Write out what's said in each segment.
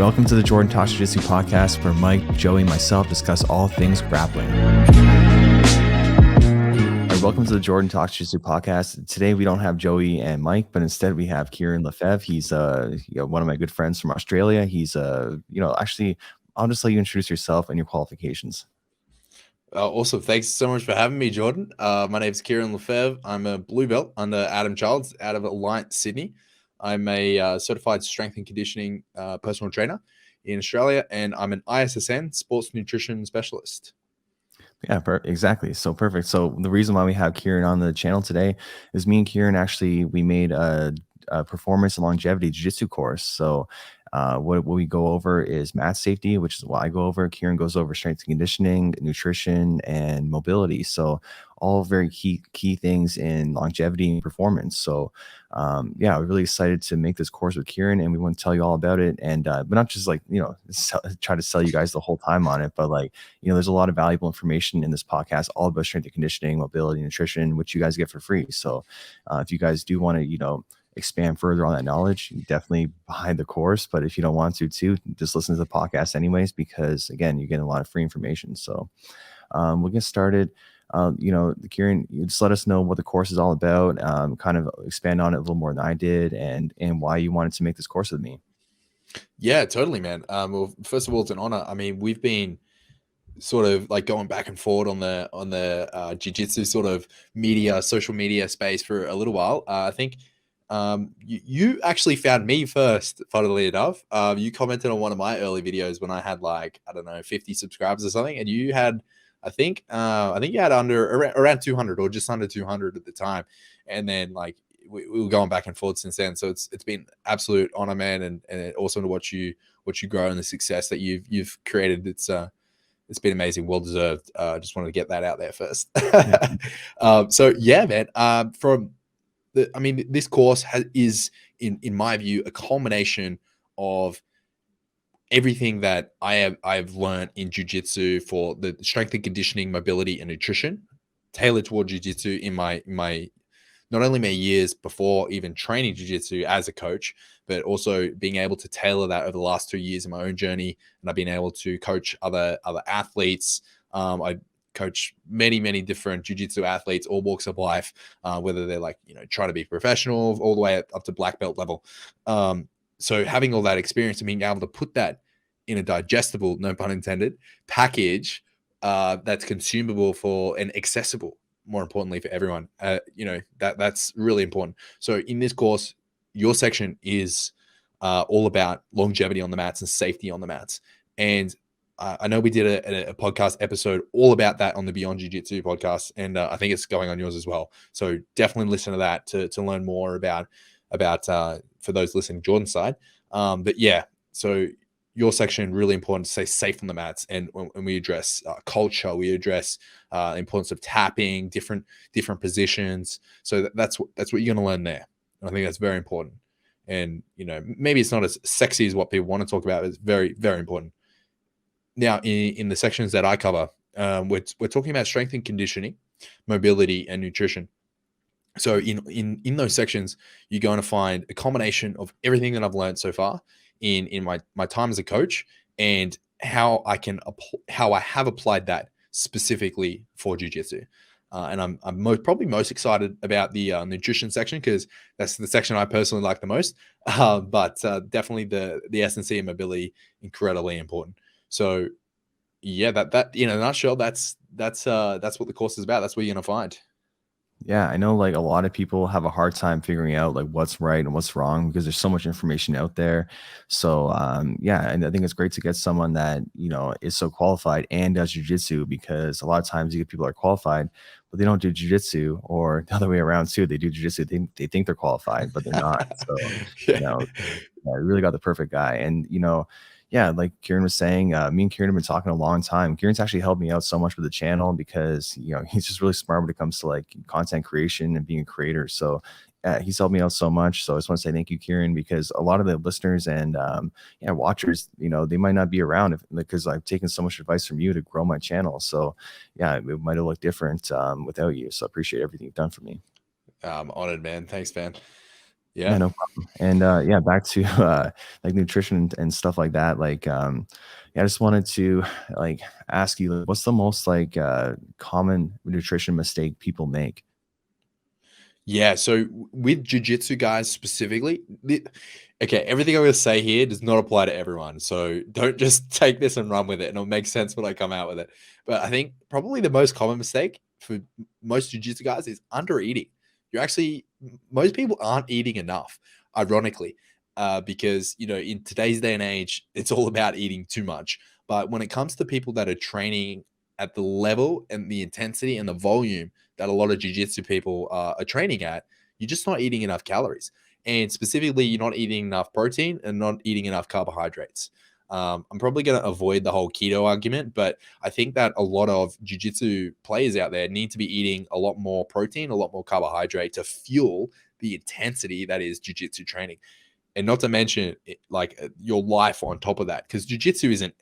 Welcome to the Jordan Talks Jiu-Jitsu podcast, where Mike, Joey, and myself discuss all things grappling. Welcome to the Jordan Talks Jiu-Jitsu podcast. Today we don't have Joey and Mike, but instead we have Kieren Lefevre. He's one of my good friends from Australia. He's actually, I'll just let you introduce yourself and your qualifications. Awesome. Thanks so much for having me, Jordan. My name is Kieren Lefevre. I'm a blue belt under Adam Childs out of Alliance, Sydney. I'm a certified strength and conditioning personal trainer in Australia, and I'm an ISSN sports nutrition specialist. Yeah, exactly. So perfect. So the reason why we have Kieren on the channel today is me and Kieren actually, we made a performance and longevity jiu-jitsu course. So what we go over is mat safety, which is what I go over. Kieren goes over strength and conditioning, nutrition, and mobility. So all very key things in longevity and performance. So yeah, we're really excited to make this course with Kieren, and we want to tell you all about it. And but not just like, try to sell you guys the whole time on it, but like, there's a lot of valuable information in this podcast, all about strength and conditioning, mobility, nutrition, which you guys get for free. So if you guys do want to, expand further on that knowledge, definitely behind the course. But if you don't want to too, just listen to the podcast anyways, because again, you're getting a lot of free information. So we'll get started. Kieren, you just let us know what the course is all about, kind of expand on it a little more than I did, and why you wanted to make this course with me. Yeah, totally, man. Well, first of all, it's an honor. I mean, we've been sort of like going back and forward on the jiu-jitsu sort of social media space for a little while. I think you actually found me first, funnily enough. You commented on one of my early videos when I had 50 subscribers or something, and you had I think you had around 200 or just under 200 at the time, and then we were going back and forth since then. So it's been absolute honor, man, and awesome to watch you grow and the success that you've created. It's been amazing, well deserved. Just wanted to get that out there first. So yeah, man. This course is in my view a culmination of everything that I've learned in jiu-jitsu for the strength and conditioning, mobility, and nutrition, tailored toward jiu-jitsu in my not only my years before even training jiu-jitsu as a coach, but also being able to tailor that over the last 2 years in my own journey. And I've been able to coach other athletes. I coach many different jiu-jitsu athletes, all walks of life, whether they're trying to be professional all the way up to black belt level. So having all that experience and being able to put that in a digestible, no pun intended, package that's consumable for and accessible, more importantly, for everyone, that's really important. So in this course, your section is all about longevity on the mats and safety on the mats. And I know we did a podcast episode all about that on the Beyond Jiu-Jitsu podcast, and I think it's going on yours as well. So definitely listen to that to learn more about for those listening Jordan's side. But yeah, so your section really important to stay safe on the mats, and when we address culture, we address the importance of tapping, different positions. So that's what you're going to learn there. And I think that's very important. And maybe it's not as sexy as what people want to talk about, but it's very, very important. Now, in the sections that I cover, we're talking about strength and conditioning, mobility, and nutrition. So in those sections, you're going to find a combination of everything that I've learned so far in my time as a coach, and how I have applied that specifically for jiu-jitsu. And I'm probably most excited about the nutrition section, because that's the section I personally like the most. But definitely the S&C and mobility, incredibly important. So yeah, that in a nutshell, that's what the course is about. That's what you're gonna find. Yeah, I know a lot of people have a hard time figuring out what's right and what's wrong, because there's so much information out there. So yeah, and I think it's great to get someone that is so qualified and does jiu-jitsu, because a lot of times you get people that are qualified but they don't do jiu-jitsu, or the other way around too. They do jiu-jitsu, they think they're qualified but they're not. So I really got the perfect guy. And yeah, like Kieren was saying, me and Kieren have been talking a long time. Kieren's actually helped me out so much with the channel, because he's just really smart when it comes to content creation and being a creator. So he's helped me out so much. So I just want to say thank you, Kieren, because a lot of the listeners and watchers, they might not be around because I've taken so much advice from you to grow my channel. So yeah, it might have looked different without you. So I appreciate everything you've done for me. I'm honored, man. Thanks, man. Yeah. Yeah, no problem. And yeah, back to like nutrition and stuff like that. Like, yeah, I just wanted to like ask you, like, what's the most like common nutrition mistake people make? Yeah, so with jujitsu guys specifically, okay, everything I'm going to say here does not apply to everyone. So don't just take this and run with it, and it'll make sense when I come out with it. But I think probably the most common mistake for most jujitsu guys is under eating. You're actually, most people aren't eating enough, ironically, because, in today's day and age, it's all about eating too much. But when it comes to people that are training at the level and the intensity and the volume that a lot of jiu-jitsu people are training at, you're just not eating enough calories. And specifically, you're not eating enough protein and not eating enough carbohydrates. I'm probably going to avoid the whole keto argument, but I think that a lot of jiu-jitsu players out there need to be eating a lot more protein, a lot more carbohydrate to fuel the intensity that is jiu-jitsu training. And not to mention your life on top of that, because jiu-jitsu isn't,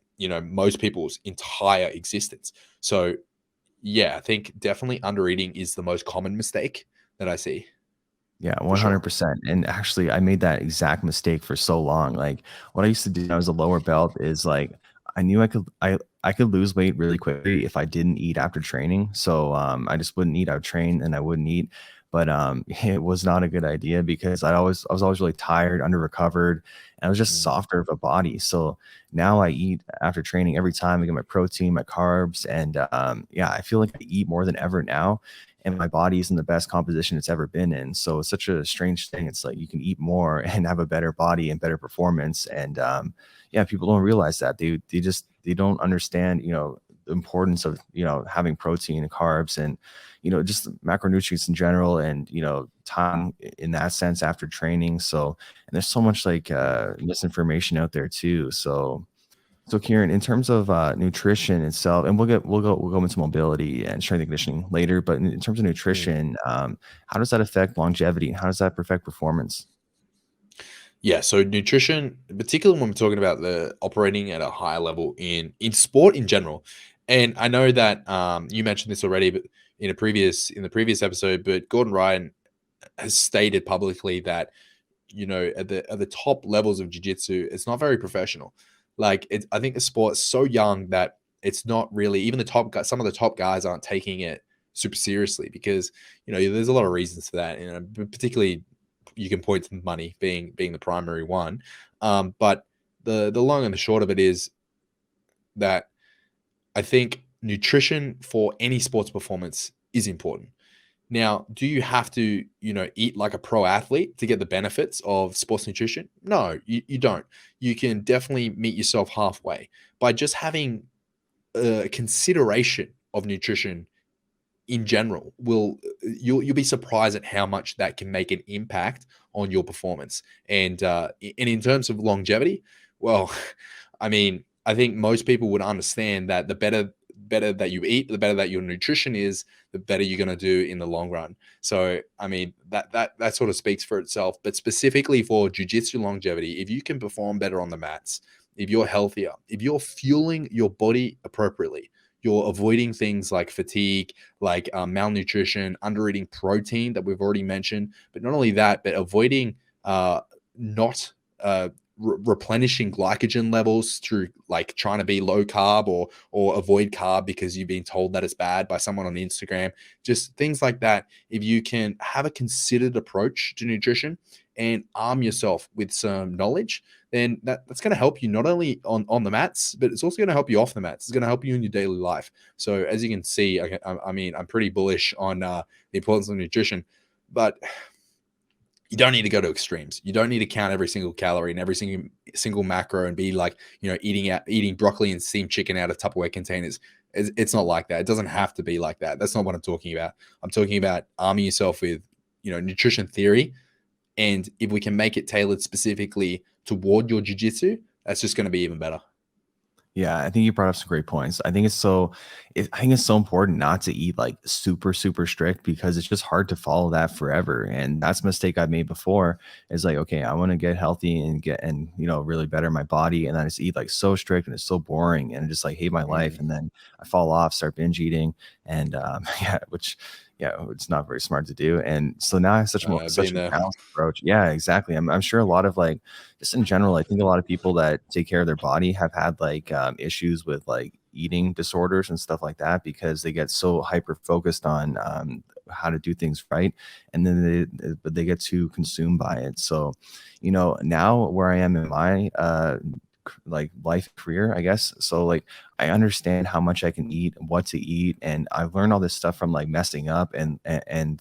most people's entire existence. So yeah, I think definitely under eating is the most common mistake that I see, Yeah, for sure. 100%. And actually, I made that exact mistake for so long. Like, what I used to do when I was a lower belt is like I knew I could lose weight really quickly if I didn't eat after training. So I just wouldn't eat. I would train and I wouldn't eat. But it was not a good idea because I was always really tired, under recovered, and I was just Mm, softer of a body. So now I eat after training every time. I get my protein, my carbs, and yeah, I feel like I eat more than ever now, and my body's in the best composition it's ever been in. So it's such a strange thing. It's like you can eat more and have a better body and better performance. And yeah, people don't realize that. They don't understand, the importance of, having protein and carbs and, just macronutrients in general and, time in that sense after training. So, and there's so much like misinformation out there too. So Kieren, in terms of nutrition itself, and we'll go into mobility and strength and conditioning later, but in terms of mm. nutrition, how does that affect longevity? How does that affect performance? Yeah, so nutrition, particularly when we're talking about the operating at a higher level in sport in general. And I know that you mentioned this already, but in the previous episode, but Gordon Ryan has stated publicly that at the top levels of jiu-jitsu, it's not very professional. I think the sport's so young that it's not really, even the top guys, some of the top guys aren't taking it super seriously because there's a lot of reasons for that, particularly you can point to money being the primary one. But the long and the short of it is that I think nutrition for any sports performance is important. Now, do you have to, eat like a pro athlete to get the benefits of sports nutrition? No, you don't. You can definitely meet yourself halfway by just having a consideration of nutrition in general. You'll be surprised at how much that can make an impact on your performance. And in terms of longevity, well, I mean, I think most people would understand that the better that you eat, the better that your nutrition is, the better you're going to do in the long run. So, I mean, that sort of speaks for itself. But specifically for jujitsu longevity, if you can perform better on the mats, if you're healthier, if you're fueling your body appropriately, you're avoiding things like fatigue, like malnutrition, under eating protein that we've already mentioned. But not only that, but avoiding not replenishing glycogen levels through like trying to be low carb or avoid carb because you've been told that it's bad by someone on Instagram. Just things like that. If you can have a considered approach to nutrition and arm yourself with some knowledge, then that's going to help you not only on the mats, but it's also going to help you off the mats. It's going to help you in your daily life. So as you can see, I mean, I'm pretty bullish on the importance of nutrition, but you don't need to go to extremes. You don't need to count every single calorie and every single macro and be like, eating broccoli and steamed chicken out of Tupperware containers. It's not like that. It doesn't have to be like that. That's not what I'm talking about. I'm talking about arming yourself with, nutrition theory. And if we can make it tailored specifically toward your jiu-jitsu, that's just going to be even better. Yeah, I think you brought up some great points. I think it's so important not to eat like super, super strict because it's just hard to follow that forever. And that's a mistake I've made before is like, okay, I want to get healthy and really better my body. And I just eat like so strict and it's so boring and I just like hate my life. Mm, And then I fall off, start binge eating. And yeah, which yeah, it's not very smart to do. And so now I have such Being a there. balanced approach. Yeah, exactly. I'm sure a lot of like, just in general, I think a lot of people that take care of their body have had like issues with like eating disorders and stuff like that because they get so hyper focused on how to do things right, and then but they get too consumed by it. So, now where I am in my like life career, I guess. So like I understand how much I can eat, what to eat, and I've learned all this stuff from like messing up and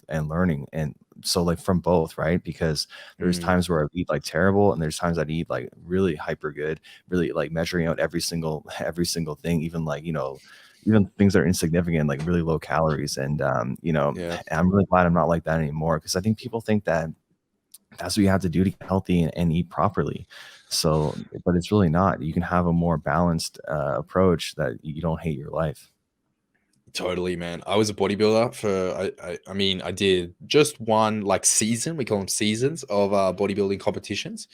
learning. And so like from both, right? Because there's Mm, times where I eat like terrible, and there's times I'd eat like really hyper good, really like measuring out every single thing, even like even things that are insignificant, like really low calories. And yeah. I'm really glad I'm not like that anymore, because I think people think that that's what you have to do to get healthy and eat properly. So, but it's really not. You can have a more balanced approach that you don't hate your life. Totally, man. I was a bodybuilder for I mean, I did just one like season, we call them seasons of bodybuilding competitions.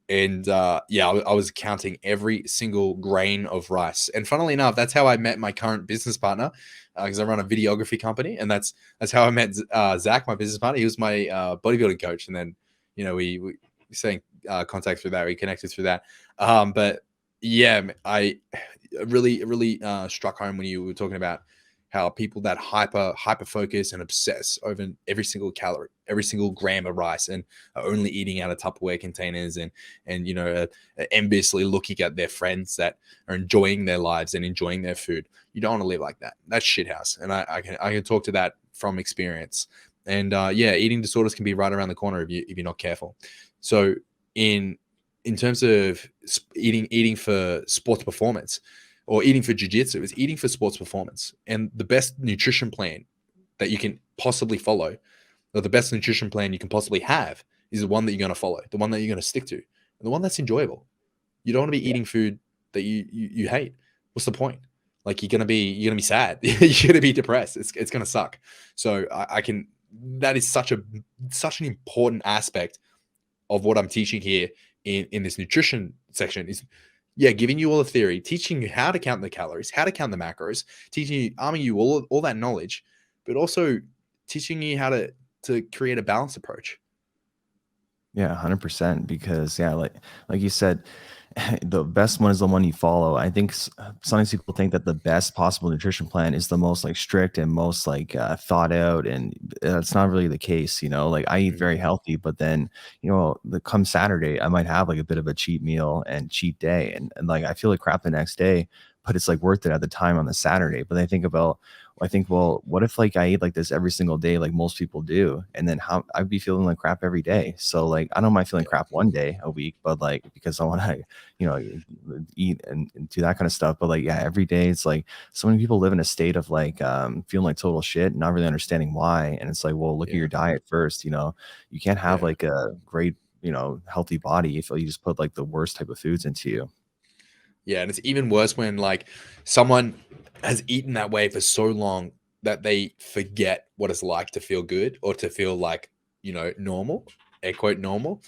And yeah, I was counting every single grain of rice. And funnily enough, that's how I met my current business partner, because I run a videography company, and that's how I met Zach, my business partner. He was my bodybuilding coach, and then we stayed in contact through that. We connected through that. But yeah, I really struck home when you were talking about how people that hyper focus and obsess over every single calorie, every single gram of rice, and are only eating out of Tupperware containers, and enviously looking at their friends that are enjoying their lives and enjoying their food. You don't want to live like that. That's shithouse, and I can talk to that from experience. And yeah, eating disorders can be right around the corner if you're not careful. So in in terms of eating for sports performance, or eating for jiu-jitsu, is eating for sports performance. And the best nutrition plan that you can possibly follow, or the best nutrition plan you can possibly have, is the one that you're going to follow, the one that you're going to stick to, and the one that's enjoyable. You don't want to be Yeah. eating food that you hate. What's the point? Like you're gonna be sad. You're gonna be depressed. It's gonna suck. So I can. That is such an important aspect of what I'm teaching here in this nutrition section. Is, yeah, giving you all the theory, teaching you how to count the calories, how to count the macros, teaching you, arming you all that knowledge, but also teaching you how to create a balanced approach. Yeah, 100%. Because yeah, like you said, the best one is the one you follow. I think sometimes people think that the best possible nutrition plan is the most like strict and most like thought out, and that's not really the case. Like I eat very Mm, healthy, but then come Saturday, I might have like a bit of a cheat meal and cheat day, and like I feel like crap the next day, but it's like worth it at the time on the Saturday. But I think, well, what if like I eat like this every single day, like most people do, and then how I'd be feeling like crap every day. So like I don't mind feeling yeah, crap one day a week, but like because I want to, you know, eat and do that kind of stuff. But like yeah, every day it's like so many people live in a state of like feeling like total shit, not really understanding why. And it's like, well, look at yeah, your diet first. You can't have yeah. like a great healthy body if you just put like the worst type of foods into you. Yeah, and it's even worse when like someone has eaten that way for so long that they forget what it's like to feel good, or to feel like, normal, air quote normal.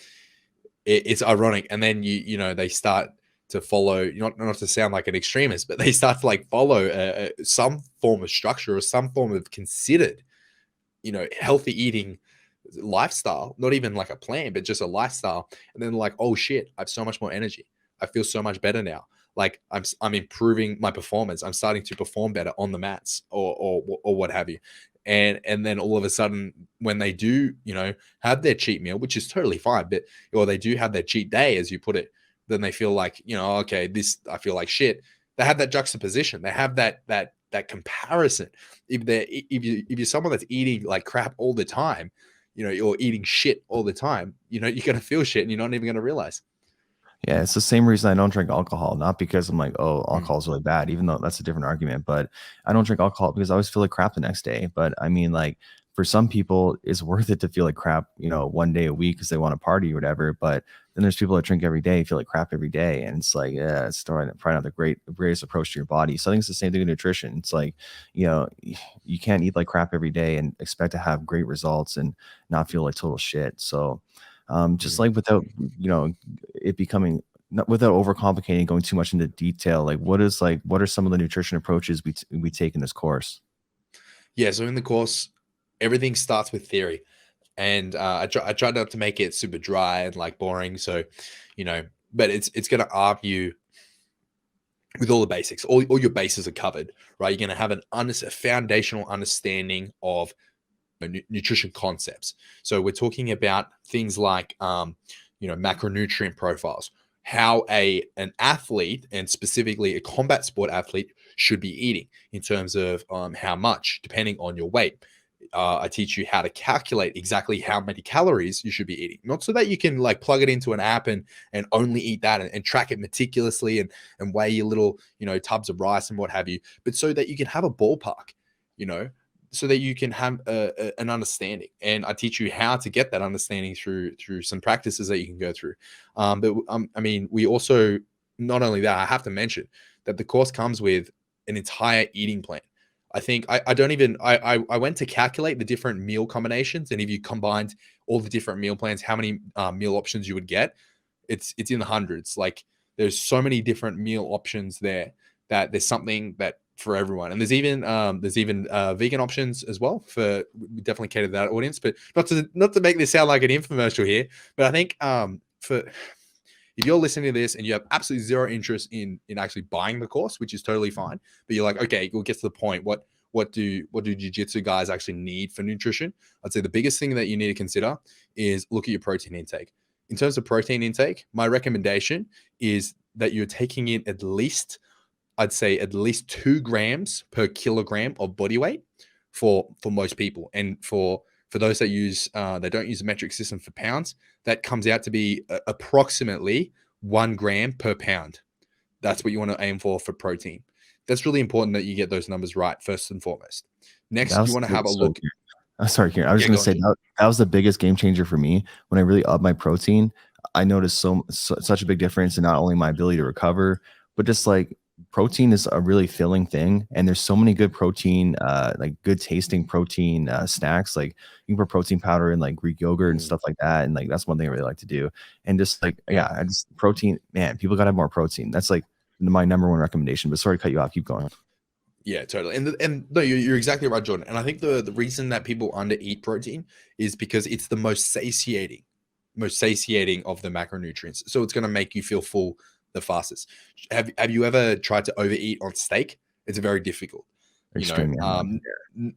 It's ironic. And then they start to follow, not to sound like an extremist, but they start to like follow some form of structure, or some form of considered, healthy eating lifestyle, not even like a plan, but just a lifestyle. And then like, oh shit, I have so much more energy. I feel so much better now. Like I'm improving my performance. I'm starting to perform better on the mats, or what have you. And then all of a sudden, when they do, have their cheat meal, which is totally fine, but or they do have their cheat day, as you put it, then they feel like, okay, this, I feel like shit. They have that juxtaposition. They have that comparison. If you're someone that's eating like crap all the time, you're eating shit all the time, you're going to feel shit, and you're not even going to realize. Yeah, it's the same reason I don't drink alcohol. Not because I'm like, oh, Mm, alcohol is really bad, even though that's a different argument. But I don't drink alcohol because I always feel like crap the next day. But I mean, like for some people, it's worth it to feel like crap, one day a week because they want to party or whatever. But then there's people that drink every day, feel like crap every day, and it's like, yeah, it's probably not the greatest approach to your body. So I think it's the same thing with nutrition. It's like, you can't eat like crap every day and expect to have great results and not feel like total shit. So just mm. like without it becoming not without overcomplicating, going too much into detail, like what are some of the nutrition approaches we take in this course? Yeah, so in the course, everything starts with theory. And I try not to make it super dry and like boring. So, but it's going to arm you with all the basics. All your bases are covered, right? You're going to have a foundational understanding of nutrition concepts. So we're talking about things like, macronutrient profiles, how an athlete, and specifically a combat sport athlete, should be eating in terms of how much, depending on your weight. I teach you how to calculate exactly how many calories you should be eating, not so that you can like plug it into an app and only eat that and track it meticulously and weigh your little tubs of rice and what have you, but so that you can have a ballpark, you know, so that you can have an understanding. And I teach you how to get that understanding through some practices that you can go through. But I mean, we also, not only that, I have to mention that the course comes with an entire eating plan. I think I don't even I went to calculate the different meal combinations, and if you combined all the different meal plans, how many meal options you would get. It's in the hundreds. Like, there's so many different meal options there that there's something that for everyone. And there's even vegan options as well. We definitely cater to that audience, but not to make this sound like an infomercial here, but I think for if you're listening to this and you have absolutely zero interest in actually buying the course, which is totally fine, but you're like, okay, we'll get to the point. What do jiu-jitsu guys actually need for nutrition? I'd say the biggest thing that you need to consider is look at your protein intake. In terms of protein intake, my recommendation is that you're taking in at least 2 grams per kilogram of body weight for most people. And for those that don't use a metric system for pounds, that comes out to be approximately 1 gram per pound. That's what you want to aim for protein. That's really important that you get those numbers right first and foremost. Next, you want to have a look. Sorry, Kieren. I was just going to say that was the biggest game changer for me when I really upped my protein. I noticed such a big difference in not only my ability to recover, but just like protein is a really filling thing. And there's so many good protein, like good tasting protein snacks. Like you can put protein powder in like Greek yogurt and stuff like that. And like, that's one thing I really like to do. And just like, protein, man, people got to have more protein. That's like my number one recommendation. But sorry to cut you off. Keep going. Yeah, totally. And no, you're exactly right, Jordan. And I think the reason that people undereat protein is because it's the most satiating of the macronutrients. So it's going to make you feel full the fastest. Have you ever tried to overeat on steak? It's very difficult.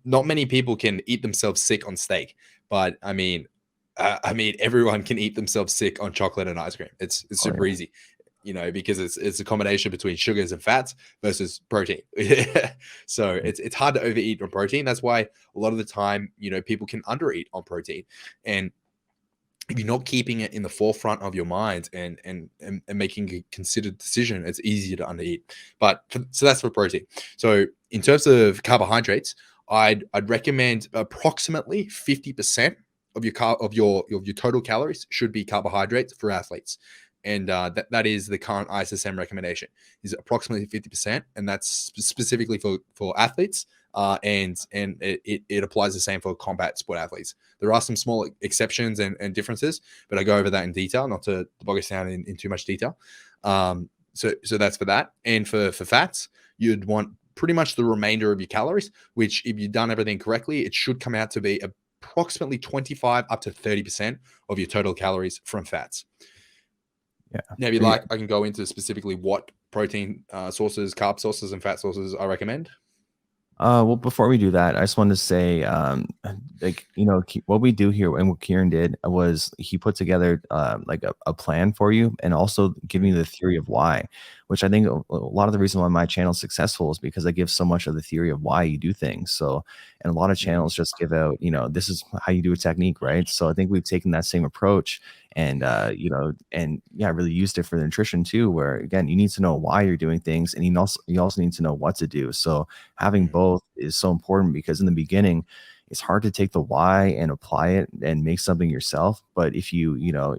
Not many people can eat themselves sick on steak, but I mean, everyone can eat themselves sick on chocolate and ice cream. It's super easy. Because it's a combination between sugars and fats versus protein. So it's hard to overeat on protein. That's why a lot of the time, people can undereat on protein. And if you're not keeping it in the forefront of your mind and making a considered decision, it's easier to undereat. So that's for protein. So in terms of carbohydrates, I'd recommend approximately 50% of your total calories should be carbohydrates for athletes. And that is the current ISSM recommendation, is approximately 50%, and that's specifically for athletes. And it applies the same for combat sport athletes. There are some small exceptions and differences, but I go over that in detail, not to bog us down in too much detail. So that's for that. And for fats, you'd want pretty much the remainder of your calories, which if you've done everything correctly, it should come out to be approximately 25 up to 30% of your total calories from fats. Yeah. Now, if you like, I can go into specifically what protein sources, carb sources, and fat sources I recommend. Well, before we do that, I just wanted to say, what we do here and what Kieren did was he put together like a plan for you and also giving you the theory of why, which I think a lot of the reason why my channel is successful is because I give so much of the theory of why you do things. So, and a lot of channels just give out, this is how you do a technique, right? So I think we've taken that same approach and, really used it for the nutrition too, where again, you need to know why you're doing things and you also need to know what to do. So having both is so important because in the beginning, it's hard to take the why and apply it and make something yourself. But if you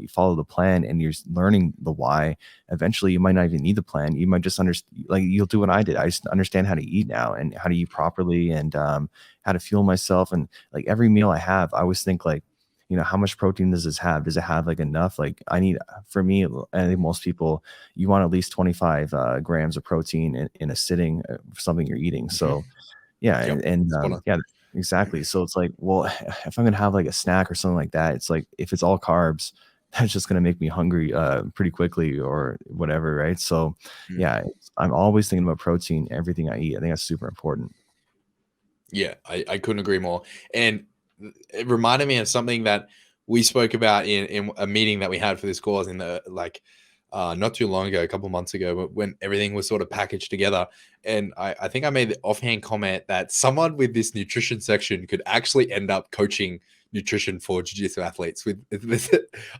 follow the plan and you're learning the why, eventually you might not even need the plan. You might just understand, like you'll do what I did. I just understand how to eat now and how to eat properly and how to fuel myself. And like every meal I have, I always think like, how much protein does this have? Does it have like enough? Like for me, I think most people, you want at least 25 grams of protein in a sitting for something you're eating. So yeah. Exactly. So it's like, well, if I'm gonna have like a snack or something like that, it's like if it's all carbs, that's just gonna make me hungry pretty quickly or whatever, right? So Mm. yeah, I'm always thinking about protein, everything I eat. I think that's super important. Yeah, I couldn't agree more. And it reminded me of something that we spoke about in a meeting that we had for this course in the not too long ago, a couple months ago, but when everything was sort of packaged together. And I think I made the offhand comment that someone with this nutrition section could actually end up coaching nutrition for jiu-jitsu athletes with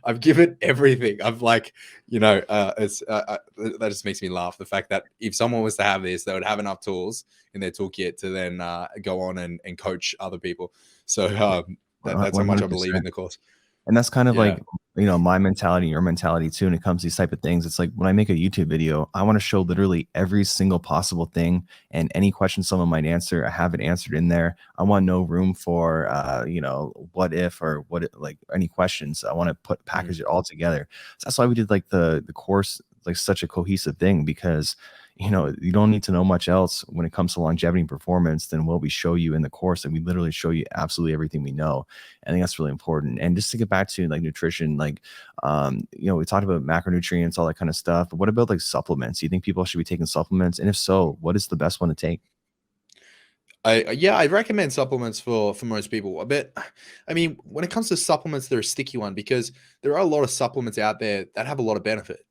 I've given everything. I've like, that just makes me laugh. The fact that if someone was to have this, they would have enough tools in their toolkit to then go on and coach other people. So that's how much I believe in 100%. the course. And that's kind of Yeah. like, my mentality, your mentality too, when it comes to these type of things. It's like when I make a YouTube video, I want to show literally every single possible thing, and any question someone might answer, I have it answered in there. I want no room for, what if or like any questions. I want to Mm. package it all together. So that's why we did like the course, like such a cohesive thing, because you don't need to know much else when it comes to longevity and performance than what we show you in the course. And we literally show you absolutely everything we know. I think that's really important. And just to get back to like nutrition, like, we talked about macronutrients, all that kind of stuff. But what about like supplements? Do you think people should be taking supplements? And if so, what is the best one to take? I recommend supplements for most people. I mean, when it comes to supplements, they're a sticky one because there are a lot of supplements out there that have a lot of benefit.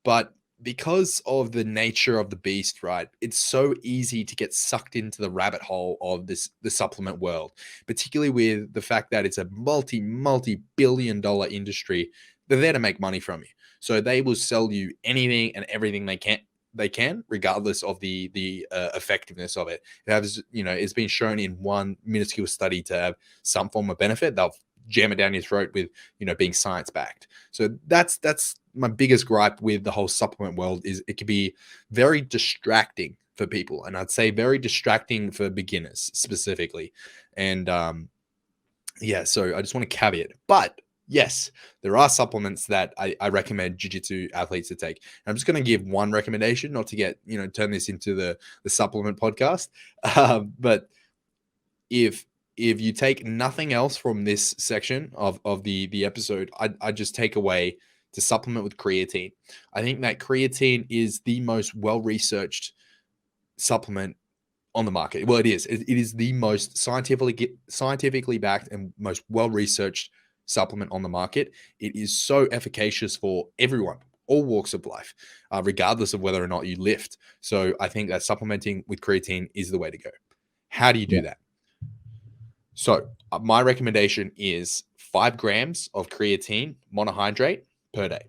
But because of the nature of the beast, right, it's so easy to get sucked into the rabbit hole of the supplement world, particularly with the fact that it's a multi-billion dollar industry. They're there to make money from you. So they will sell you anything and everything they can, regardless of the effectiveness of it. It has, it's been shown in one minuscule study to have some form of benefit. They'll jam it down your throat with, being science backed. So that's my biggest gripe with the whole supplement world is it can be very distracting for people, and I'd say very distracting for beginners specifically. And yeah, so I just want to caveat, but yes, there are supplements that I recommend jiu-jitsu athletes to take. And I'm just going to give one recommendation, not to get, turn this into the supplement podcast. But if you take nothing else from this section of the episode, I just take away to supplement with creatine. I think that creatine is the most well-researched supplement on the market. Well, it is. It is the most scientifically backed and most well researched supplement on the market. It is so efficacious for everyone, all walks of life, regardless of whether or not you lift. So I think that supplementing with creatine is the way to go. How do you Yeah. do that? So my recommendation is 5 grams of creatine monohydrate per day.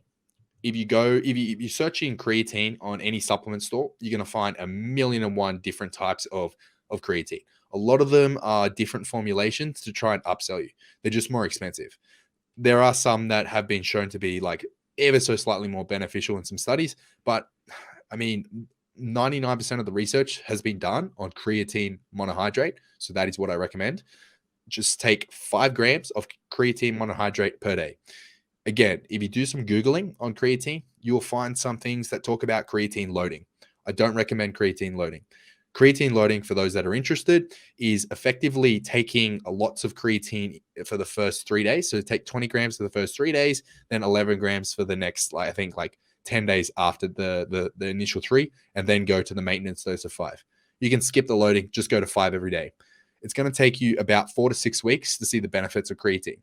If you're searching creatine on any supplement store, you're going to find a million and one different types of creatine. A lot of them are different formulations to try and upsell you. They're just more expensive. There are some that have been shown to be like ever so slightly more beneficial in some studies, but I mean, 99% of the research has been done on creatine monohydrate. So that is what I recommend. Just take 5 grams of creatine monohydrate per day. Again, if you do some Googling on creatine, you'll find some things that talk about creatine loading. I don't recommend creatine loading. Creatine loading, for those that are interested, is effectively taking lots of creatine for the first 3 days. So take 20 grams for the first 3 days, then 11 grams for the next, I think, 10 days after the initial 3, and then go to the maintenance dose of 5. You can skip the loading, just go to 5 every day. It's going to take you about 4 to 6 weeks to see the benefits of creatine.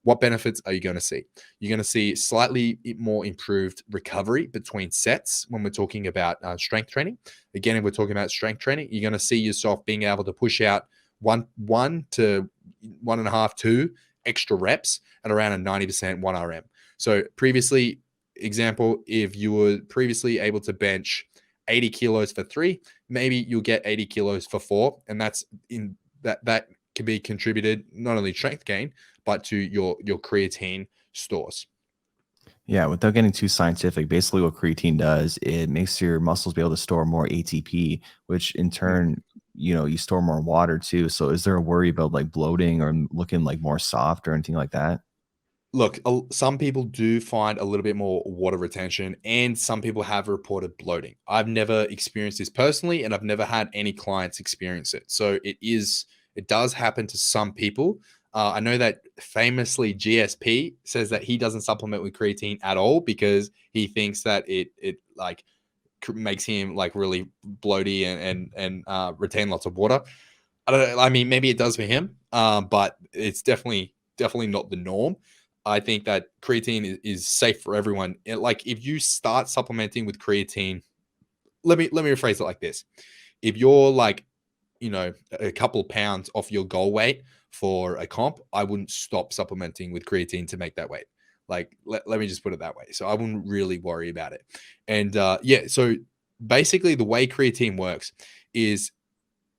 What benefits are you going to see? You're going to see slightly more improved recovery between sets when we're talking about strength training. Again, if we're talking about strength training, you're going to see yourself being able to push out one to 1.5, 2 extra reps at around a 90% 1RM. So previously, example, if you were previously able to bench 80 kilos for 3, maybe you'll get 80 kilos for 4, and that's in that can be contributed not only strength gain but to your creatine stores. Yeah, without getting too scientific, basically what creatine does, it makes your muscles be able to store more ATP, which in Mm. turn, you store more water too. So is there a worry about like bloating or looking like more soft or anything like that? Look, some people do find a little bit more water retention, and some people have reported bloating. I've never experienced this personally, and I've never had any clients experience it. So It does happen to some people. I know that famously GSP says that he doesn't supplement with creatine at all because he thinks that it like makes him like really bloaty and retain lots of water. I don't know. I mean, maybe it does for him, but it's definitely not the norm. I think that creatine is safe for everyone. Like if you start supplementing with creatine, let me rephrase it like this: if you're like, a couple of pounds off your goal weight for a comp, I wouldn't stop supplementing with creatine to make that weight. Like, let me just put it that way. So I wouldn't really worry about it. And yeah, so basically the way creatine works is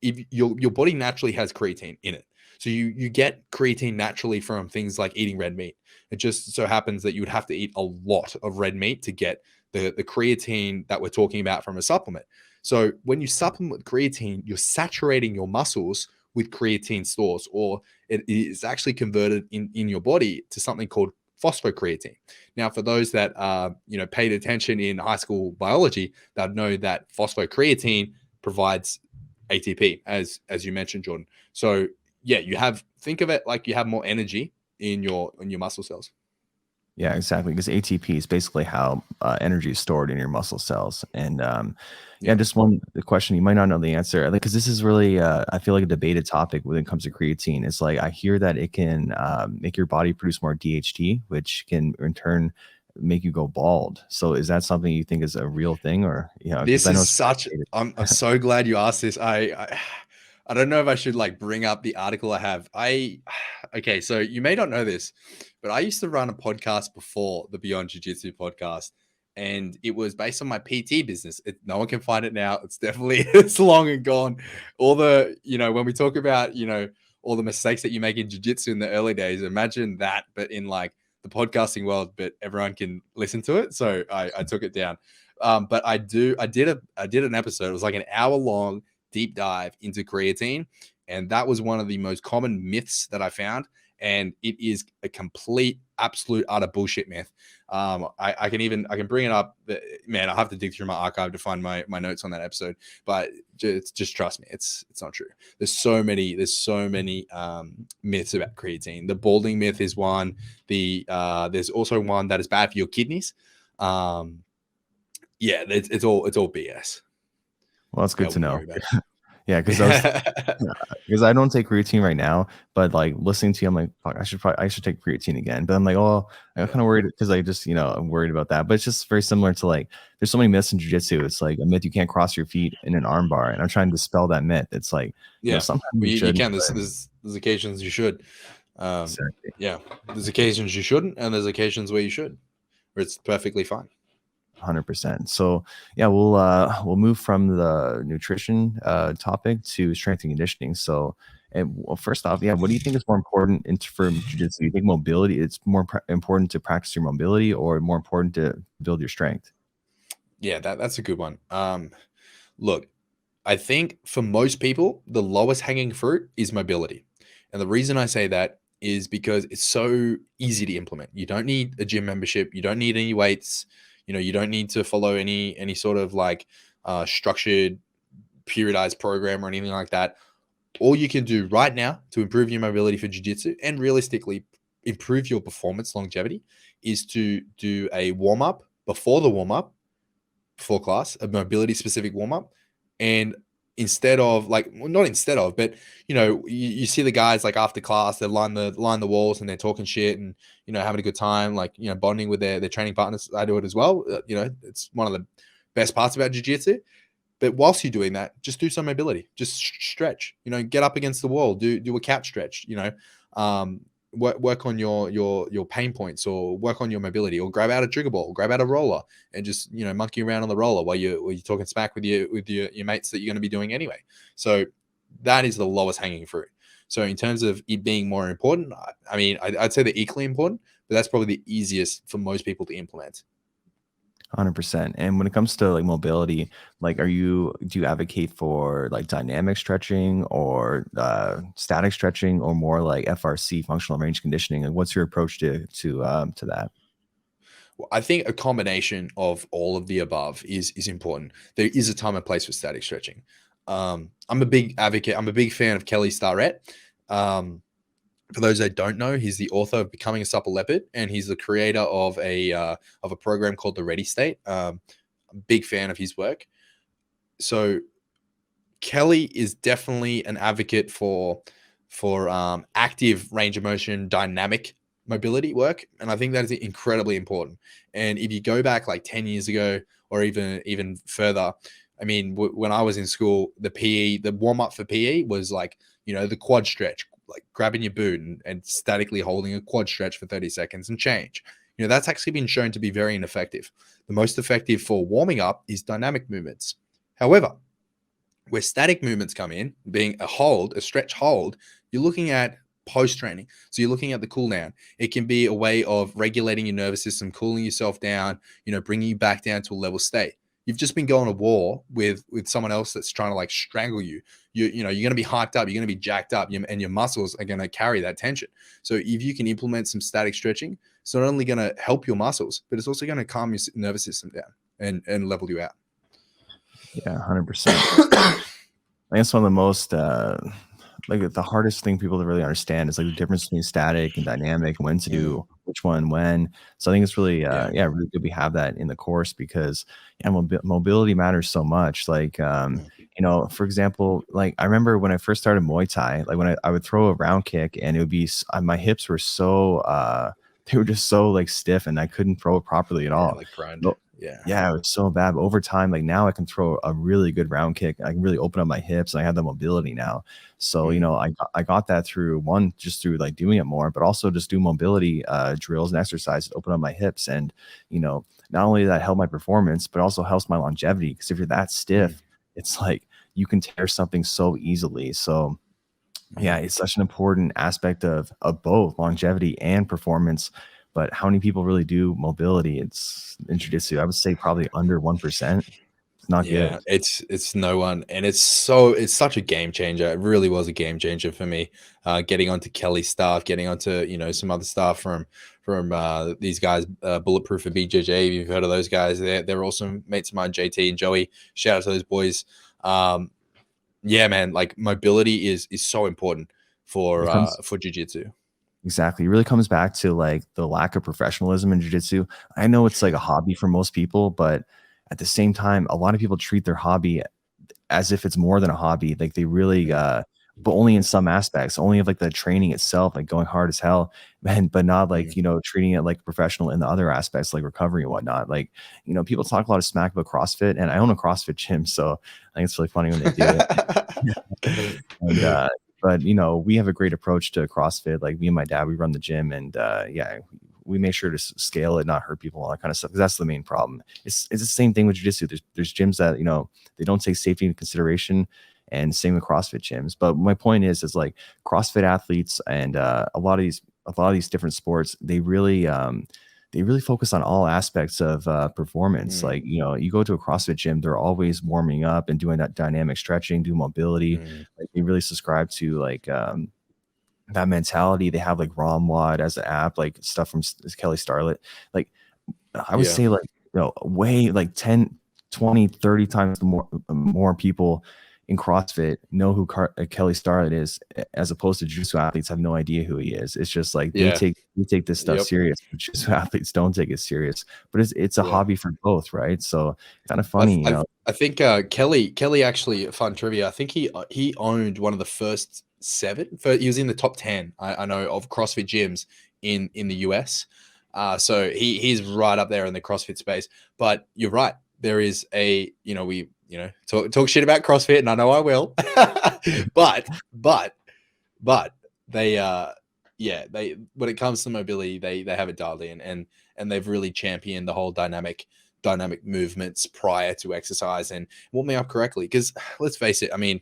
if your body naturally has creatine in it. So you get creatine naturally from things like eating red meat. It just so happens that you would have to eat a lot of red meat to get the creatine that we're talking about from a supplement. So when you supplement with creatine, you're saturating your muscles with creatine stores, or it is actually converted in your body to something called phosphocreatine. Now, for those that paid attention in high school biology, they'd know that phosphocreatine provides ATP, as you mentioned, Jordan. So yeah, think of it like you have more energy in your muscle cells. Yeah, exactly. Because ATP is basically how energy is stored in your muscle cells. And yeah, Yeah. just one question you might not know the answer, because this is really, I feel like a debated topic when it comes to creatine. It's like I hear that it can make your body produce more DHT, which can in turn make you go bald. So is that something you think is a real thing, or because This I know is it's quite such. debated. I'm so glad you asked this. I don't know if I should like bring up the article I have. Okay, so you may not know this, but I used to run a podcast before the Beyond Jiu-Jitsu podcast, and it was based on my PT business. No one can find it now. It's definitely it's long and gone. All the when we talk about all the mistakes that you make in jiu-jitsu in the early days, imagine that, but in like the podcasting world, but everyone can listen to it. So I took it down. But I did an episode. It was like an hour long deep dive into creatine, and that was one of the most common myths that I found. And it is a complete, absolute, utter bullshit myth. I can bring it up. Man, I have to dig through my archive to find my notes on that episode. But just trust me, it's not true. There's so many myths about creatine. The balding myth is one. There's also one that is bad for your kidneys. Yeah, it's all BS. Well, that's Yeah, I good to wouldn't know. worry about Yeah, because it. because I don't take creatine right now, but like listening to you, I'm like, fuck, I should take creatine again. But I'm like, oh, I'm Yeah. kind of worried because I just, I'm worried about that. But it's just very similar to like, there's so many myths in jiu-jitsu. It's like a myth you can't cross your feet in an arm bar, and I'm trying to dispel that myth. It's like, Yeah. sometimes Well, you you should. can. But There's occasions you should. exactly. Yeah. There's occasions you shouldn't, and there's occasions where you should, where it's perfectly fine. 100%. So yeah, we'll move from the nutrition topic to strength and conditioning. So, and well, first off, yeah, what do you think is more important for jiu-jitsu? You think mobility? It's more important to practice your mobility, or more important to build your strength? Yeah, that's a good one. Look, I think for most people, the lowest hanging fruit is mobility. And the reason I say that is because it's so easy to implement. You don't need a gym membership, you don't need any weights, you don't need to follow any sort of like structured periodized program or anything like that. All you can do right now to improve your mobility for jiu-jitsu and realistically improve your performance longevity is to do a warm-up before the warm-up before class, a mobility specific warm-up. And instead of like, well, not instead of, but you see the guys like after class, they line the walls and they're talking shit and having a good time, like bonding with their training partners. I do it as well. It's one of the best parts about jiu-jitsu. But whilst you're doing that, just do some mobility, just stretch, get up against the wall, do a cat stretch, um, work on your pain points, or work on your mobility, or grab out a trigger ball, grab out a roller, and just monkey around on the roller while you're talking smack with your mates that you're going to be doing anyway. So that is the lowest hanging fruit. So in terms of it being more important, I mean, I'd say they're equally important, but that's probably the easiest for most people to implement. 100%. And when it comes to like mobility, like, do you advocate for like dynamic stretching, or static stretching, or more like FRC, functional range conditioning? And what's your approach to that? Well, I think a combination of all of the above is important. There is a time and place for static stretching. I'm a big advocate. I'm a big fan of Kelly Starrett. For those that don't know, he's the author of Becoming a Supple Leopard, and he's the creator of a program called the Ready State. I'm a big fan of his work. So Kelly is definitely an advocate for active range of motion, dynamic mobility work, and I think that is incredibly important. And if you go back like 10 years ago, or even further, I mean, when I was in school, the warm up for PE was like, the quad stretch, like grabbing your boot and statically holding a quad stretch for 30 seconds and change. That's actually been shown to be very ineffective. The most effective for warming up is dynamic movements. However, where static movements come in, being a stretch hold, you're looking at post-training. So you're looking at the cool down. It can be a way of regulating your nervous system, cooling yourself down, bringing you back down to a level state. You've just been going to war with someone else that's trying to like strangle you. You're going to be hyped up. You're going to be jacked up, and your muscles are going to carry that tension. So if you can implement some static stretching, it's not only going to help your muscles, but it's also going to calm your nervous system down and level you out. Yeah, 100%. I guess one of the most like the hardest thing people to really understand is like the difference between static and dynamic, and when to do which one when. So I think it's really really good we have that in the course, because mobility matters so much. Like for example, like I remember when I first started Muay Thai, like when I would throw a round kick and it would be my hips were so they were just so like stiff, and I couldn't throw it properly at all. Like grind. Yeah, it was so bad. But over time, like now I can throw a really good round kick. I can really open up my hips, and I have the mobility now. So, I got that through just through like doing it more, but also just do mobility drills and exercises to open up my hips. And, not only that help my performance, but also helps my longevity. Because if you're that stiff, it's like you can tear something so easily. So yeah, it's such an important aspect of both longevity and performance. But how many people really do mobility? It's in jiu-jitsu, I would say probably under 1%. It's not good. It's no one, and it's such a game changer. It really was a game changer for me. Getting onto Kelly's stuff, getting onto some other stuff from these guys, Bulletproof and BJJ. If you've heard of those guys, they're awesome mates of mine, JT and Joey. Shout out to those boys. Yeah, man, like mobility is so important for jiu-jitsu. Exactly. It really comes back to like the lack of professionalism in jiu-jitsu. I know it's like a hobby for most people, but at the same time, a lot of people treat their hobby as if it's more than a hobby. Like they really, but only in some aspects, only of like the training itself, like going hard as hell, but not like, treating it like professional in the other aspects, like recovery and whatnot. Like, people talk a lot of smack about CrossFit, and I own a CrossFit gym. So I think it's really funny when they do it. And, but we have a great approach to CrossFit. Like me and my dad, we run the gym, and we make sure to scale it, not hurt people, all that kind of stuff. Because that's the main problem. It's the same thing with jiu-jitsu. There's gyms that they don't take safety into consideration, and same with CrossFit gyms. But my point is like CrossFit athletes and a lot of these different sports, they really focus on all aspects of performance. Like, you go to a CrossFit gym, they're always warming up and doing that dynamic stretching, do mobility. Like they really subscribe to like that mentality. They have like ROMWOD as an app, like stuff from Kelly Starrett. Like I would say like, way like 10, 20, 30 times more people in CrossFit know who Kelly Starrett is, as opposed to jiu-jitsu athletes have no idea who he is. It's just like we take this stuff serious. Jiu-jitsu athletes don't take it serious, but it's a hobby for both, right? So it's kind of funny, I think Kelly actually, fun trivia. I think he owned one of the first 7. He was in the top 10. I know of CrossFit gyms in the US. So he's right up there in the CrossFit space. But you're right. There is we talk shit about CrossFit, and I know I will, but they when it comes to mobility, they have it dialed in, and they've really championed the whole dynamic movements prior to exercise. And warm me up correctly, because let's face it, I mean,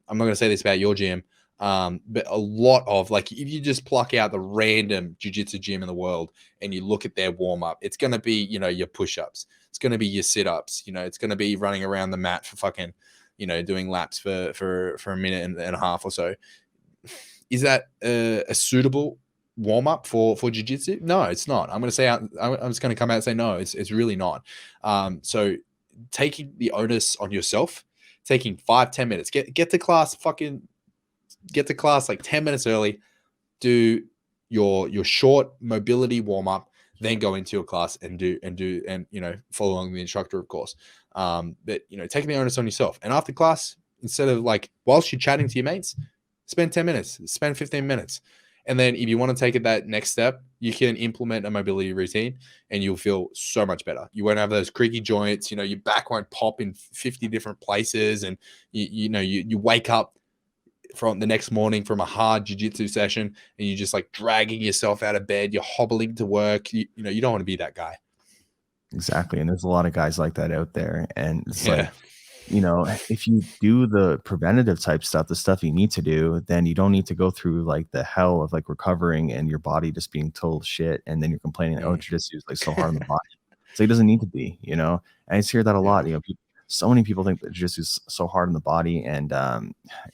I'm not going to say this about your gym, but a lot of, like, if you just pluck out the random jiu-jitsu gym in the world and you look at their warm-up, it's going to be, your push-ups. It's going to be your sit-ups. It's going to be running around the mat for fucking, doing laps for a minute and a half or so. Is that a suitable warm-up for jiu-jitsu? No, it's not. I'm just going to come out and say, no, it's really not. So taking the onus on yourself taking 5-10 minutes. Get to class, get to class like 10 minutes early, do your short mobility warm-up, then go into your class and follow along the instructor, of course. But taking the onus on yourself. And after class, instead of like whilst you're chatting to your mates, spend 10 minutes, spend 15 minutes. And then if you want to take it that next step, you can implement a mobility routine and you'll feel so much better. You won't have those creaky joints, your back won't pop in 50 different places. And you wake up from the next morning from a hard jiu-jitsu session and you're just like dragging yourself out of bed, you're hobbling to work. You don't want to be that guy. Exactly. And there's a lot of guys like that out there. And it's Yeah. like, if you do the preventative type stuff, the stuff you need to do, then you don't need to go through like the hell of like recovering and your body just being total shit. And then you're complaining, oh, jiu-jitsu is like so hard on the body. So it doesn't need to be, And I just hear that a lot, so many people think that jiu-jitsu is so hard on the body. And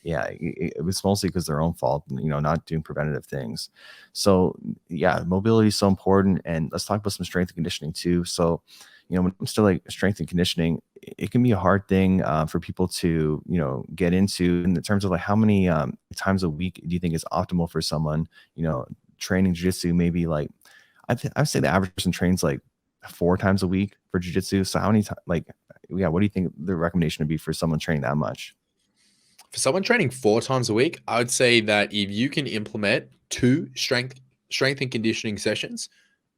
it was mostly because their own fault, not doing preventative things. So yeah, mobility is so important. And let's talk about some strength and conditioning too. So, when it comes to like strength and conditioning, it can be a hard thing for people to, get into in terms of like how many times a week do you think is optimal for someone, training jiu-jitsu? Maybe like, I'd say the average person trains like 4 times a week for jiu-jitsu. So how many what do you think the recommendation would be for someone training that much? For someone training 4 times a week, I would say that if you can implement 2 strength and conditioning sessions,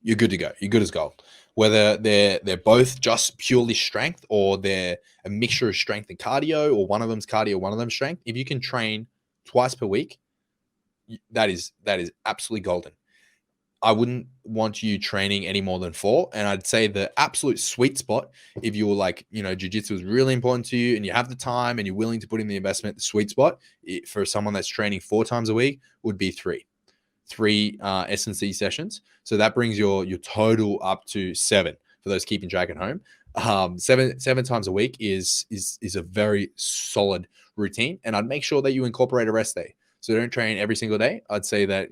you're good to go. You're good as gold. Whether they're both just purely strength or they're a mixture of strength and cardio, or one of them's cardio, one of them's strength, if you can train twice per week, that is absolutely golden. I wouldn't want you training any more than 4. And I'd say the absolute sweet spot, if you were like, jiu-jitsu is really important to you and you have the time and you're willing to put in the investment, the sweet spot for someone that's training 4 times a week would be 3 S&C sessions. So that brings your total up to 7 for those keeping track at home. 7 times a week is a very solid routine. And I'd make sure that you incorporate a rest day. So don't train every single day. I'd say that,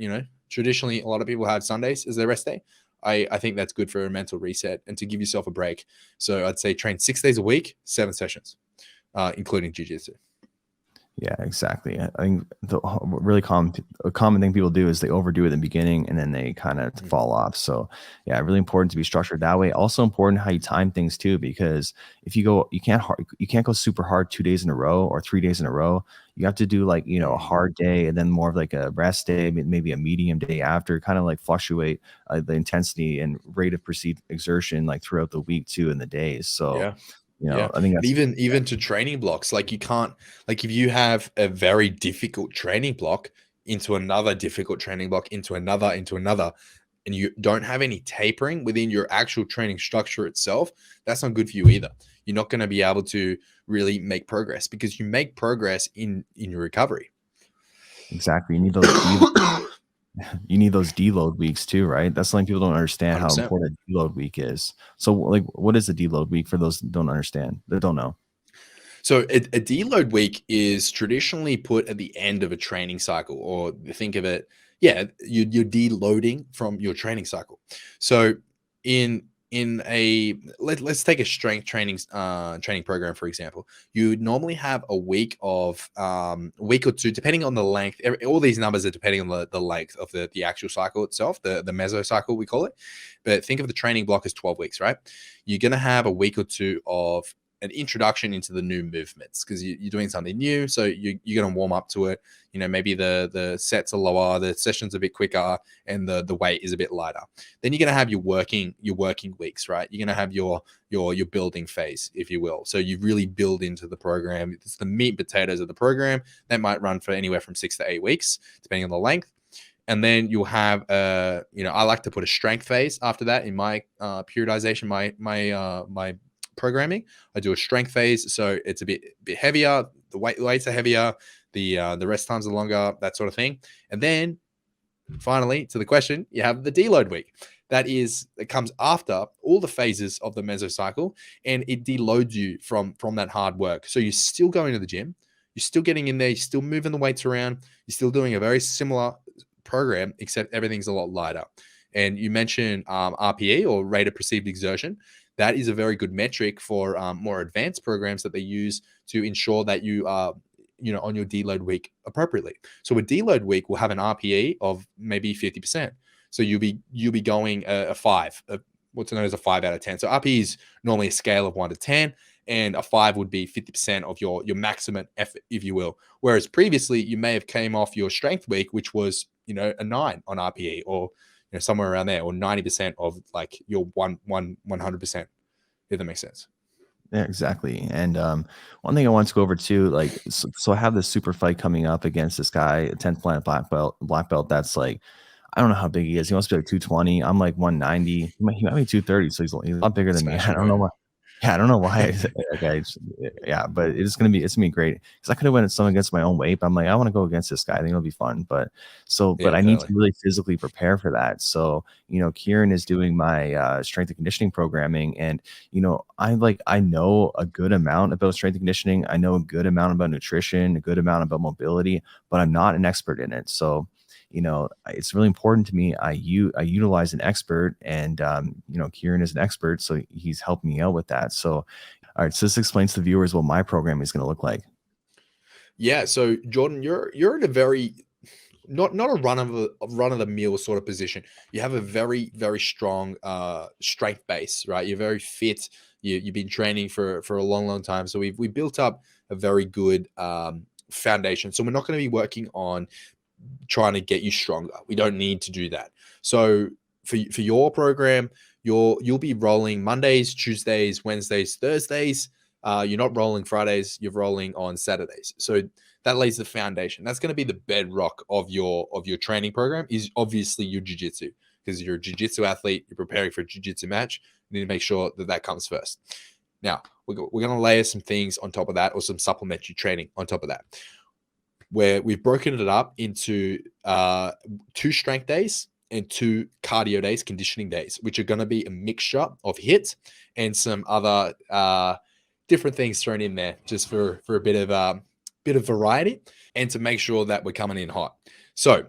traditionally, a lot of people have Sundays as their rest day. I think that's good for a mental reset and to give yourself a break. So I'd say train 6 days a week, 7 sessions, including jiu-jitsu. Yeah, exactly. I think the really common thing people do is they overdo it in the beginning and then they kind of fall off. So yeah, really important to be structured that way. Also important how you time things too, because if you can't go super hard 2 days in a row or 3 days in a row. You have to do like, a hard day and then more of like a rest day, maybe a medium day after, kind of like fluctuate the intensity and rate of perceived exertion like throughout the week too, and the days. So yeah. I think that's even to training blocks, like you can't, like if you have a very difficult training block into another difficult training block into another, and you don't have any tapering within your actual training structure itself, that's not good for you either. You're not going to be able to really make progress, because you make progress in your recovery. Exactly. You need those deload weeks too, right? That's something people don't understand 100%. how important deload week is. So like, what is a deload week for those that don't understand, that don't know? So a deload week is traditionally put at the end of a training cycle, or think of it, you're deloading from your training cycle. So let's take a strength training program, for example. You would normally have a week or 2, depending on the length. All these numbers are depending on the length of the actual cycle itself, the mesocycle we call it. But think of the training block as 12 weeks, right? You're going to have a week or 2 of an introduction into the new movements, because you're doing something new. So you're going to warm up to it. Maybe the sets are lower, the sessions a bit quicker, and the weight is a bit lighter. Then you're going to have your working weeks, right? You're going to have your building phase, if you will. So you really build into the program. It's the meat and potatoes of the program. That might run for anywhere from 6 to 8 weeks, depending on the length. And then you'll have I like to put a strength phase after that in my periodization, my programming. I do a strength phase, so it's a bit heavier. The weights are heavier. The rest times are longer. That sort of thing. And then finally, to the question, you have the deload week. It comes after all the phases of the mesocycle, and it deloads you from that hard work. So you're still going to the gym, you're still getting in there, you're still moving the weights around, you're still doing a very similar program, except everything's a lot lighter. And you mentioned RPE, or rate of perceived exertion. that is a very good metric for more advanced programs that they use to ensure that you are on your deload week appropriately. So a deload week will have an RPE of maybe 50%. So you'll be going a 5, what's known as a 5 out of 10. So RPE is normally a scale of 1 to 10, and a 5 would be 50% of your maximum effort, if you will. Whereas previously you may have came off your strength week, which was a 9 on RPE, or somewhere around there, or 90% of like your 100%, if that makes sense. Yeah, exactly. And one thing I wanted to go over too, like, so I have this super fight coming up against this guy, a 10th planet black belt. That's like, I don't know how big he is. He must be like 220. I'm like 190. He might be 230. So he's a lot bigger than me. I Smashing, don't know bro. why. Yeah, I don't know why. Okay, yeah, but it's gonna be great because I could have went some against my own weight. But I'm like, I want to go against this guy. I think it'll be fun. But Yeah, I need to totally. really physically prepare for that. So Kieren is doing my strength and conditioning programming, and I know a good amount about strength and conditioning. I know a good amount about nutrition, a good amount about mobility, but I'm not an expert in it. So it's really important to me. I utilize an expert, and Kieren is an expert, so he's helping me out with that. So, all right, so this explains to the viewers what my program is going to look like. Yeah, so Jordan, you're in a very not a run of the mill sort of position. You have a very very strong strength base, right? You're very fit. You've been training for a long time, so we built up a very good foundation. So we're not going to be working on trying to get you stronger. We don't need to do that. So for your program, you'll be rolling Mondays, Tuesdays, Wednesdays, Thursdays. You're not rolling Fridays. You're rolling on Saturdays. So that lays the foundation. That's going to be the bedrock of your training program. Is obviously your jiu-jitsu, because you're a jiu-jitsu athlete. You're preparing for a jiu-jitsu match. You need to make sure that comes first. Now we're going to layer some things on top of that, or some supplementary training on top of that, where we've broken it up into 2 strength days and 2 cardio days, conditioning days, which are going to be a mixture of HIIT and some other different things thrown in there, just for a bit of variety, and to make sure that we're coming in hot. So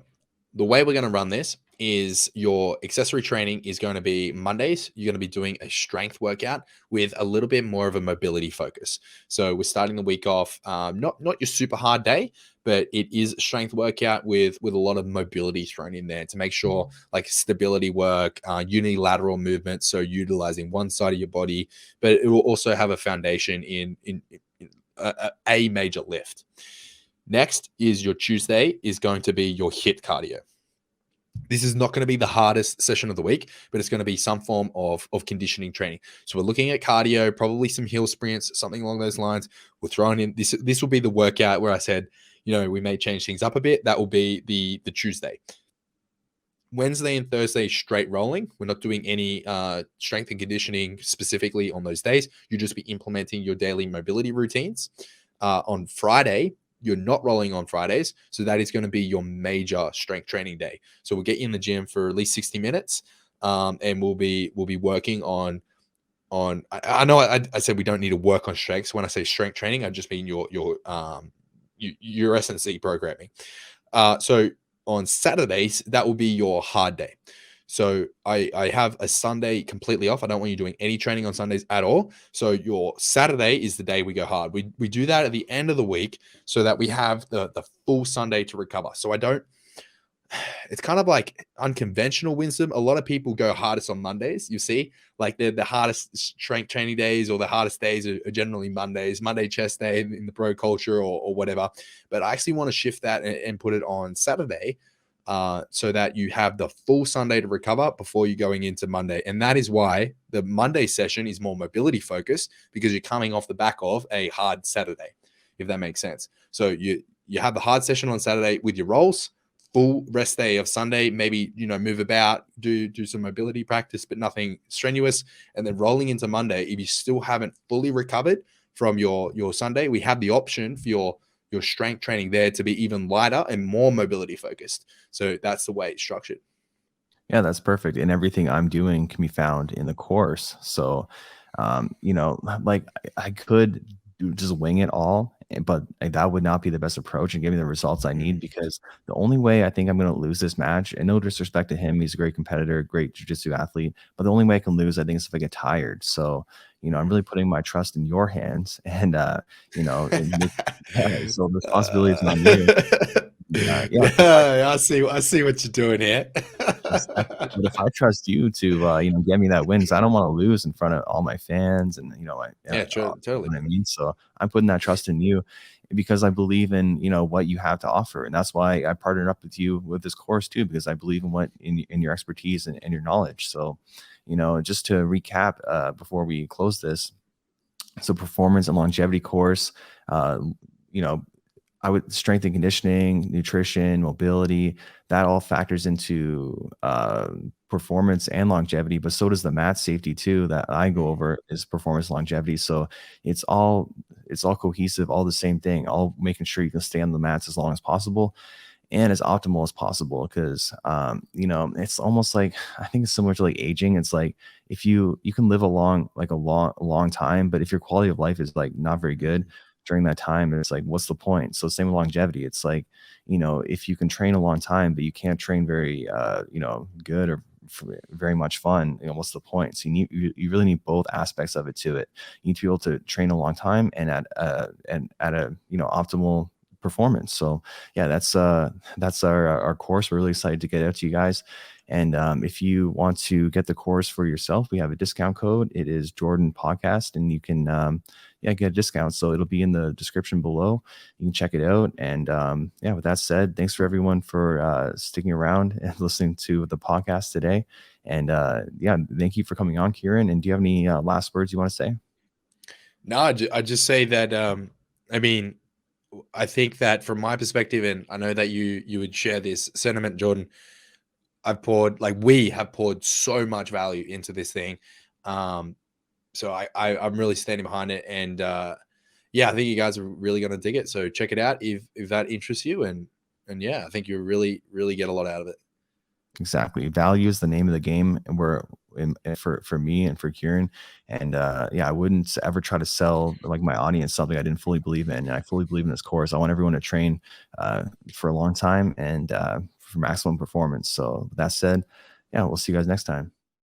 the way we're going to run this is your accessory training is going to be Mondays. You're going to be doing a strength workout with a little bit more of a mobility focus. So we're starting the week off, not your super hard day, but it is a strength workout with a lot of mobility thrown in there to make sure, like, stability work, unilateral movement, so utilizing one side of your body, but it will also have a foundation in a major lift. Next is your Tuesday is going to be your HIIT cardio. This is not going to be the hardest session of the week, but it's going to be some form of conditioning training. So we're looking at cardio, probably some hill sprints, something along those lines. We're throwing in this. This will be the workout where I said, we may change things up a bit. That will be the Tuesday. Wednesday and Thursday, straight rolling. We're not doing any strength and conditioning specifically on those days. You'll just be implementing your daily mobility routines. On Friday, you're not rolling on Fridays, so that is going to be your major strength training day. So we'll get you in the gym for at least 60 minutes, and we'll be working on. I know I said we don't need to work on strengths. When I say strength training, I just mean your S&C programming. So on Saturdays, that will be your hard day. So I have a Sunday completely off. I don't want you doing any training on Sundays at all. So your Saturday is the day we go hard. We do that at the end of the week so that we have the full Sunday to recover. So it's kind of like unconventional wisdom. A lot of people go hardest on Mondays. You see, like the hardest strength training days, or the hardest days are generally Mondays, Monday chest day in the pro culture, or whatever. But I actually want to shift that and put it on Saturday, so that you have the full Sunday to recover before you're going into Monday. And that is why the Monday session is more mobility focused, because you're coming off the back of a hard Saturday, if that makes sense. So you have the hard session on Saturday with your rolls, full rest day of Sunday, maybe, move about, do some mobility practice, but nothing strenuous. And then rolling into Monday, if you still haven't fully recovered from your Sunday, we have the option for your strength training there to be even lighter and more mobility focused. So that's the way it's structured. Yeah, that's perfect. And everything I'm doing can be found in the course. So, like, I could just wing it all but that would not be the best approach and give me the results I need, Mhm. because the only way I think I'm going to lose this match, and no disrespect to him, he's a great competitor, great jiu-jitsu athlete, but the only way I can lose, I think, is if I get tired. So, I'm really putting my trust in your hands, and yeah, so the responsibility is on you. Yeah, Yeah, I see what you're doing here. exactly. But if I trust you to, get me that win, 'cause I don't wanna lose in front of all my fans and, Yeah, you totally, know what I man. mean? So, I'm putting that trust in you because I believe in, what you have to offer, and that's why I partnered up with you with this course too, because I believe in your expertise and your knowledge. So, just to recap, before we close this, so performance and longevity course, uh, you know, I would strength and conditioning, nutrition, mobility, that all factors into performance and longevity, but so does the mat safety too that I go Mhm. over is performance longevity. So it's all it's all cohesive, all the same thing, all making sure you can stay on the mats as long as possible and as optimal as possible, because it's almost like, I think it's similar to like aging. It's like, if you can live a long time, but if your quality of life is like not very good during that time, it's like, what's the point? So same with longevity. It's like, if you can train a long time but you can't train very good or very much fun, what's the point? So you really need both aspects of it to it. You need to be able to train a long time and at a optimal performance. So yeah, that's our course. We're really excited to get out to you guys. And if you want to get the course for yourself, we have a discount code. It is Jordan Podcast, and you can get a discount. So it'll be in the description below. You can check it out. And yeah, with that said, thanks for everyone for sticking around and listening to the podcast today. And yeah, thank you for coming on, Kieren. And do you have any last words you want to say? No, I just say that, I mean, I think that from my perspective, and I know that you would share this sentiment, Jordan. We have poured so much value into this thing. Um, so I'm really standing behind it, and yeah, I think you guys are really gonna dig it. So check it out if that interests you, and yeah, I think you'll really get a lot out of it. Exactly. Value is the name of the game, and for me and for Kieran. And yeah, I wouldn't ever try to sell like my audience something I didn't fully believe in. And I fully believe in this course. I want everyone to train for a long time and for maximum performance. So with that said, yeah, we'll see you guys next time.